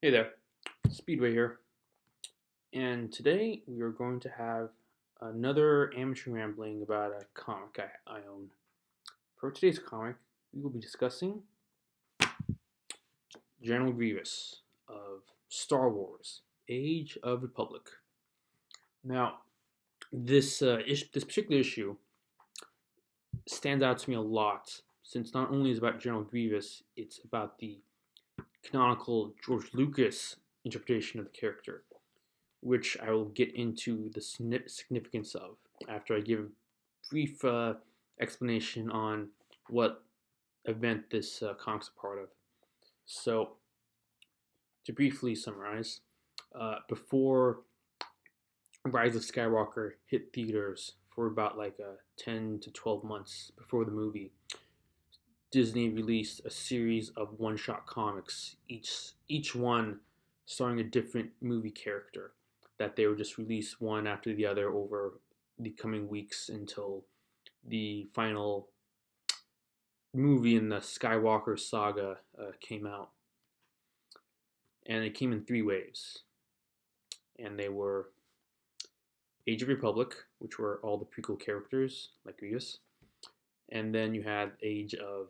Hey there, Speedway here, and today we are going to have another amateur rambling about a comic I own. For today's comic, we will be discussing Gneral Grevious of Star Wars: Age of Republic. Now, this particular issue stands out to me a lot since not only is it about Gneral Grevious, it's about the canonical George Lucas interpretation of the character, which I will get into the significance of after I give a brief explanation on what event this comic's a part of. So, to briefly summarize, before Rise of Skywalker hit theaters for about 10 to 12 months before the movie, Disney released a series of one-shot comics, each one starring a different movie character that they would just release one after the other over the coming weeks until the final movie in the Skywalker saga came out. And it came in three waves. And they were Age of Republic, which were all the prequel characters, like Grievous. And then you had Age of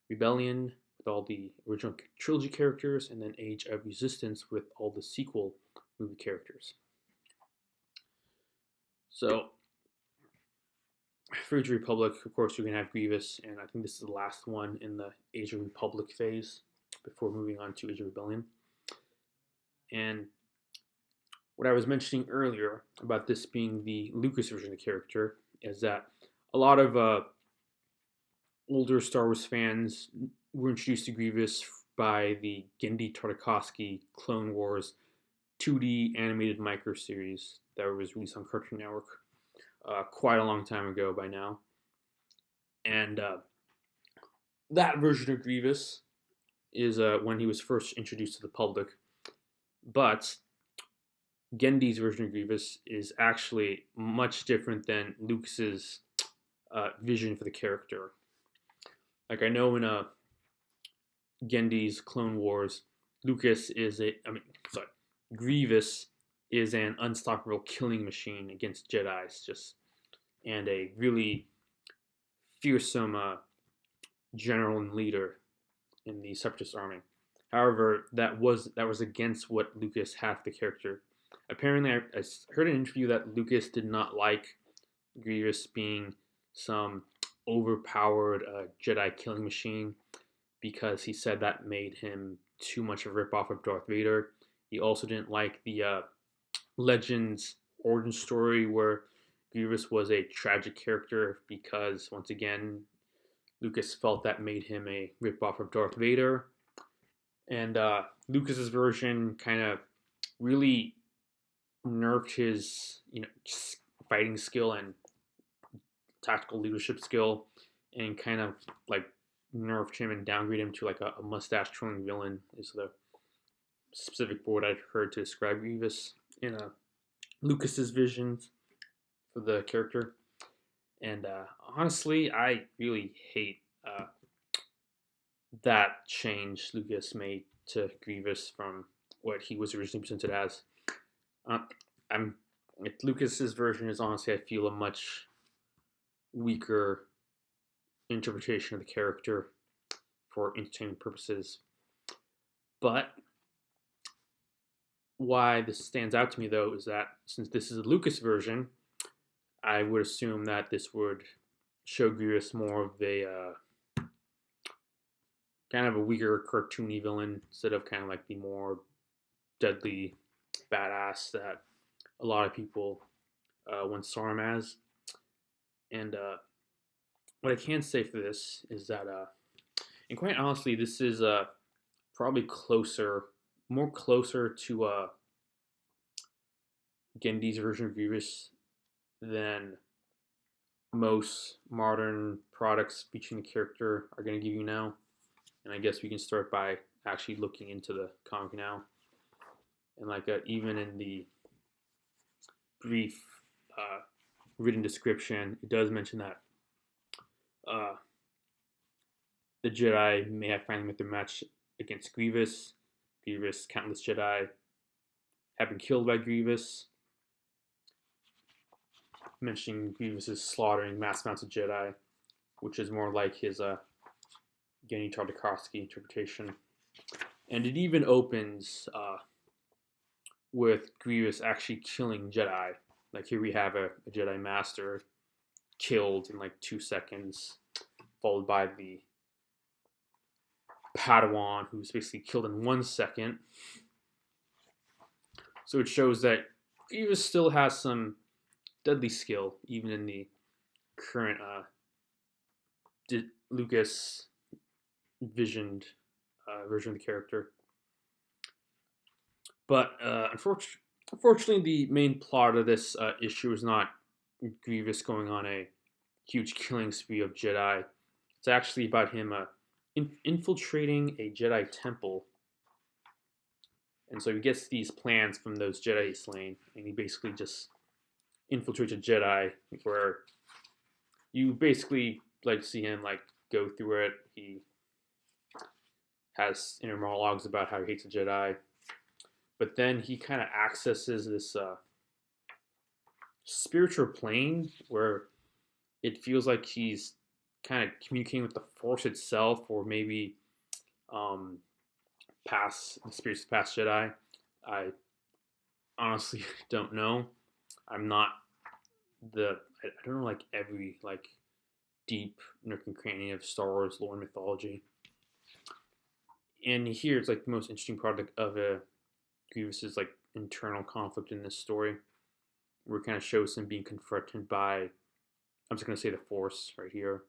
Rebellion with all the original trilogy characters, and then Age of Resistance with all the sequel movie characters. So, for Age of Republic, of course, you're going to have Grievous, and I think this is the last one in the Age of Republic phase before moving on to Age of Rebellion. And what I was mentioning earlier about this being the Lucas version of the character is that a lot of older Star Wars fans were introduced to Grievous by the Genndy Tartakovsky Clone Wars 2D animated micro series that was released on Cartoon Network quite a long time ago by now. And that version of Grievous is when he was first introduced to the public. But Genndy's version of Grievous is actually much different than Lucas's vision for the character. Like I know in Genndy's Clone Wars, Grievous is an unstoppable killing machine against Jedi's, and a really fearsome general and leader in the Separatist army. However, that was against what Lucas had for the character. Apparently, I heard in an interview that Lucas did not like Grievous being some overpowered Jedi killing machine because he said that made him too much of a ripoff of Darth Vader. He also didn't like the Legends origin story where Grievous was a tragic character because, once again, Lucas felt that made him a ripoff of Darth Vader. And Lucas's version kind of really nerfed his, fighting skill and tactical leadership skill, and kind of nerfed him and downgraded him to a mustache twirling villain is the specific word I'd heard to describe Grievous in Lucas's visions for the character. And honestly, I really hate that change Lucas made to Grievous from what he was originally presented as. I'm Lucas's version is honestly, I feel, a much weaker interpretation of the character for entertainment purposes. But why this stands out to me, though, is that since this is a Lucas version, I would assume that this would show Grievous more of a kind of a weaker cartoony villain instead of kind of like the more deadly badass that a lot of people once saw him as. And what I can say for this is that, and quite honestly, this is probably more closer to Genndy's version of Grievous than most modern products featuring the character are going to give you now. And I guess we can start by actually looking into the comic now. And even in the brief written description, it does mention that the Jedi may have finally met their match against Grievous, Grievous, countless Jedi have been killed by Grievous, mentioning Grievous's slaughtering mass amounts of Jedi, which is more like his Genndy Tartakovsky interpretation. And it even opens with Grievous actually killing Jedi. Like here we have a Jedi Master killed in like 2 seconds, followed by the Padawan who's basically killed in 1 second. So it shows that Grievous still has some deadly skill, even in the current Lucas visioned version of the character. But unfortunately, the main plot of this issue is not Grievous going on a huge killing spree of Jedi. It's actually about him infiltrating a Jedi temple. And so he gets these plans from those Jedi he's slain, and he basically just infiltrates a Jedi where you basically like see him like go through it. He has inner monologues about how he hates a Jedi, but then he kind of accesses this spiritual plane where it feels like he's kind of communicating with the Force itself, or maybe past the spirits of past Jedi. I honestly don't know. I'm not I don't know like every like deep nook and cranny of Star Wars lore and mythology. And here it's like the most interesting part of Grievous's like internal conflict in this story, where it kind of shows him being confronted by, I'm just gonna say the Force right here,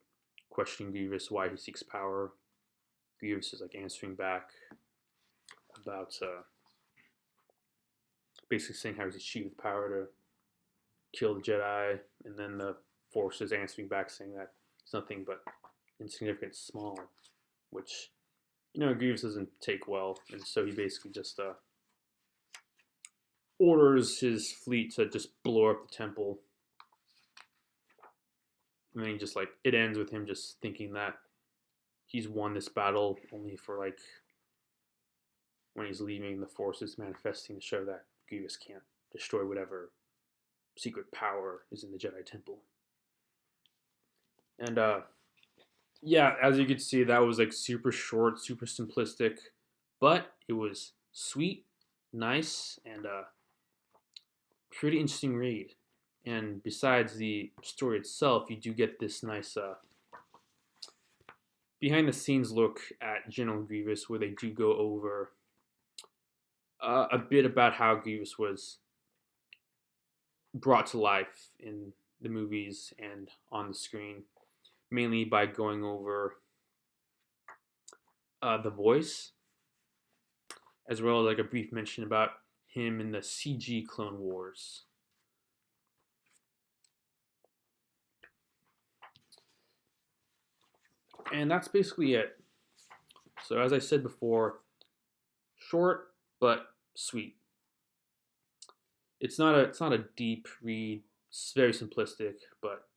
questioning Grievous why he seeks power. Grievous is like answering back about basically saying how he's achieved the power to kill the Jedi, and then the Force is answering back saying that it's nothing but insignificant, small, which Grievous doesn't take well, and so he basically just orders his fleet to just blow up the temple. And then he just like it ends with him just thinking that he's won this battle, only for like when he's leaving, the Force is manifesting to show that Grievous can't destroy whatever secret power is in the Jedi Temple. And yeah, as you can see, that was like super short, super simplistic, but it was sweet, nice, and pretty interesting read. And besides the story itself, you do get this nice behind the scenes look at Gneral Grevious, where they do go over a bit about how Grievous was brought to life in the movies and on the screen, mainly by going over the voice, as well as like a brief mention about him in the CG Clone Wars. And that's basically it. So as I said before, short but sweet. It's not a deep read. It's very simplistic, but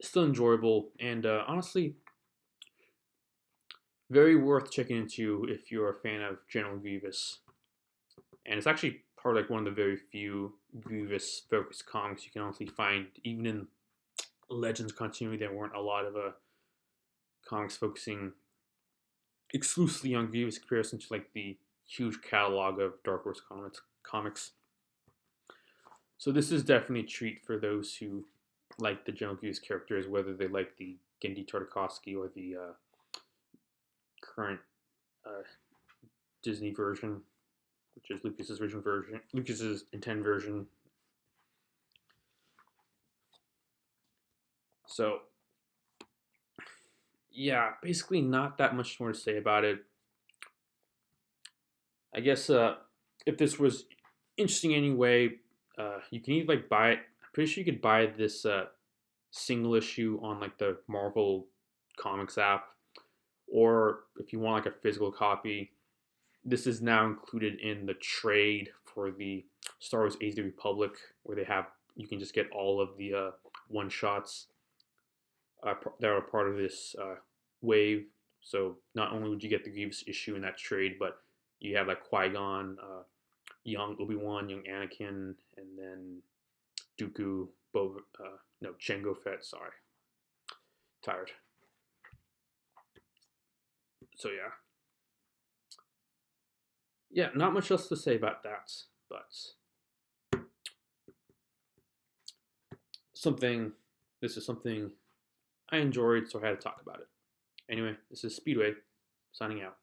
still enjoyable, and honestly, very worth checking into if you're a fan of Gneral Grevious. And it's actually part of like one of the very few Grievous focused comics you can honestly find. Even in Legends continuity, there weren't a lot of comics focusing exclusively on Grievous in comparison to like the huge catalog of Dark Horse comics. So this is definitely a treat for those who like the Gneral Grevious characters, whether they like the Genndy Tartakovsky or the current Disney version, which is Lucas's original version, Lucas's intended version. So, yeah, basically not that much more to say about it. I guess if this was interesting anyway, you can either like buy it. I'm pretty sure you could buy this single issue on like the Marvel Comics app, or if you want like a physical copy, this is now included in the trade for the Star Wars Age of the Republic, where you can just get all of the one shots that are part of this wave. So not only would you get the Grievous issue in that trade, but You have like Qui-Gon, young Obi-Wan, young Anakin, and then Dooku, no, Jango Fett. Sorry, tired. So yeah, not much else to say about that, but something. This is something I enjoyed, so I had to talk about it. Anyway, this is Speedway signing out.